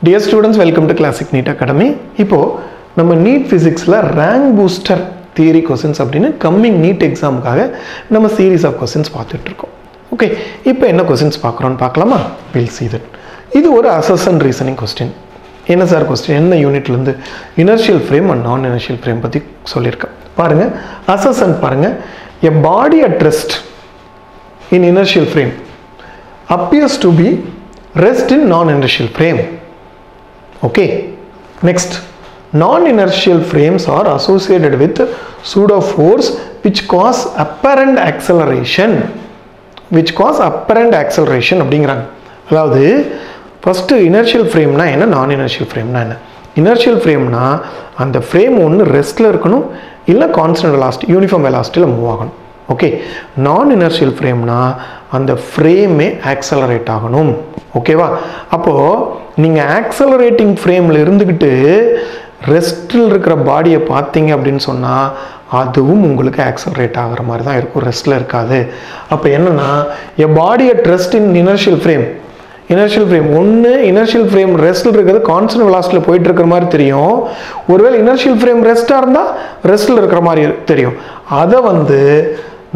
Dear students, welcome to Classic NEET Academy. இப்போ நம்ம NEET Physicsல rank booster theory questions அப்படினு coming NEET examக்காக நம்ம series of questions பார்த்துட்டு இருக்கோம். ஓகே, இப்போ என்ன questions பார்க்கறோம்னு பார்க்கலாமா? We'll see that. இது ஒரு assertion reasoning question. என்ன சார் question? என்ன யூனிட்ல இருந்து inertial frame and non inertial frame பத்தி சொல்லிருக்கேன். பாருங்க, assertion பாருங்க. A body at rest in inertial frame appears to be rest in non-inertial frame. Okay, next, non-inertial frames are associated with pseudo force which cause apparent acceleration. அப்படிங்கிறாங்க. அதாவது first inertial frame னா என்ன, non-inertial frame னா என்ன? inertial frame னா அந்த frame ஒன்று ரெஸ்ட்ல இருக்கணும், இல்ல கான்ஸ்டன்ட் வெலாசிட்டி யூனிஃபார்ம் வெலாசிட்டியில் மூவ் ஆகணும். ஓகே, நான் இனர்ஷியல் ஃப்ரேம்னா அந்த ஃப்ரேமே ஆக்சலரேட் ஆகணும். ஓகேவா? அப்போது நீங்கள் ஆக்சலரேட்டிங் ஃப்ரேமில் இருந்துக்கிட்டு ரெஸ்ட்டில் இருக்கிற பாடியை பார்த்தீங்க அப்படின்னு சொன்னால் அதுவும் உங்களுக்கு ஆக்சலரேட் ஆகிற மாதிரி தான் இருக்கும், ரெஸ்ட்டில் இருக்காது. அப்போ என்னென்னா, a body at rest in inertial frame, inertial frame ஒன்று இனர்ஷியல் ஃப்ரேம் ரெஸ்ட்டில் இருக்கிறது கான்ஸ்டன்ட் வெலாசிட்டியில் போயிட்டு இருக்கிற மாதிரி தெரியும். ஒருவேளை இனர்ஷியல் ஃப்ரேம் ரெஸ்ட்டாக இருந்தால் ரெஸ்ட்டில் இருக்கிற மாதிரி தெரியும். அதை வந்து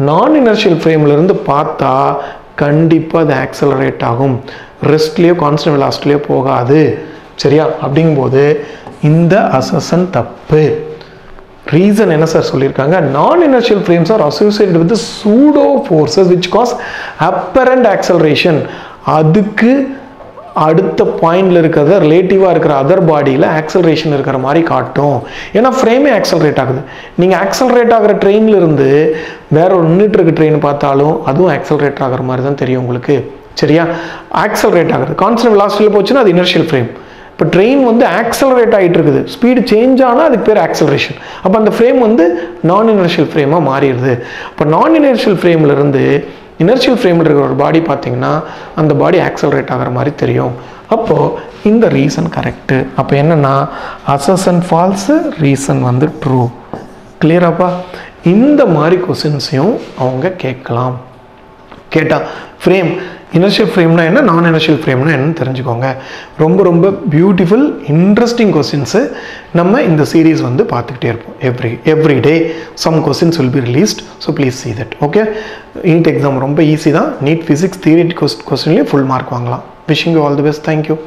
நான் இனர்ஷியல் ஃப்ரேம்லேருந்து பார்த்தா கண்டிப்பாக அது ஆக்சலரேட் ஆகும், ரெஸ்ட்லேயோ கான்ஸ்டன்ட் வெலாசிட்டிலையோ போகாது. சரியா? அப்படிங்கும்போது இந்த அசர்ஷன் தப்பு. ரீசன் என்ன சார் சொல்லியிருக்காங்க? Non inertial frames are associated with pseudo forces which cause apparent acceleration. அதுக்கு அடுத்த பாயிண்டில் இருக்கிறத ரிலேட்டிவாக இருக்கிற அதர் பாடியில் ஆக்சலரேஷன் இருக்கிற மாதிரி காட்டும். ஏன்னா ஃப்ரேமே ஆக்சலரேட் ஆகுது. நீங்கள் ஆக்சலரேட் ஆகிற ட்ரெயினில் இருந்து வேற ஒரு நின்றுட்டு இருக்க ட்ரெயின் பார்த்தாலும் அதுவும் ஆக்சலரேட் ஆகிற மாதிரி தான் தெரியும் உங்களுக்கு. சரியா? ஆக்சலரேட் ஆகுது, கான்ஸ்டன்ட் வெலாசிட்டியில் போச்சுன்னா அது இனர்ஷியல் ஃப்ரேம். இப்போ ட்ரெயின் வந்து ஆக்சலரேட் ஆகிட்டு இருக்குது, ஸ்பீடு சேஞ்ச் ஆனால் அதுக்கு பேர் ஆக்சலரேஷன். அப்போ அந்த ஃப்ரேம் வந்து நான் இனர்ஷியல் ஃப்ரேமாக மாறிடுது. இப்போ நான் இனர்ஷியல் ஃப்ரேம்லேருந்து இனர்ஷியல் ஃப்ரேமில் இருக்கிற ஒரு பாடி பார்த்தீங்கன்னா அந்த பாடி ஆக்சலரேட் ஆகிற மாதிரி தெரியும். அப்போது இந்த ரீசன் கரெக்டு. அப்போ என்னென்னா, அசர்ஷன் ஃபால்ஸு, ரீசன் வந்து ட்ரூ. கிளியராப்பா? இந்த மாதிரி கொஸ்டின்ஸையும் அவங்க கேட்கலாம். கேட்டால் ஃப்ரேம் இனர்ஷியல் ஃப்ரேம்னா என்ன, நான் இனர்ஷியல் ஃப்ரேம்னா என்னன்னு தெரிஞ்சுக்கோங்க. ரொம்ப ரொம்ப பியூட்டிஃபுல் இன்ட்ரெஸ்டிங் கொஸ்டின்ஸு நம்ம இந்த சீரீஸ் வந்து பார்த்துக்கிட்டே இருப்போம். Every day some questions will be released. So please see that. Okay, NEET exam ரொம்ப ஈஸி தான். நீட் ஃபிசிக்ஸ் தியரி கொஸ்டின்லேயே ஃபுல் மார்க் வாங்கலாம். Wishing you all the best. Thank you.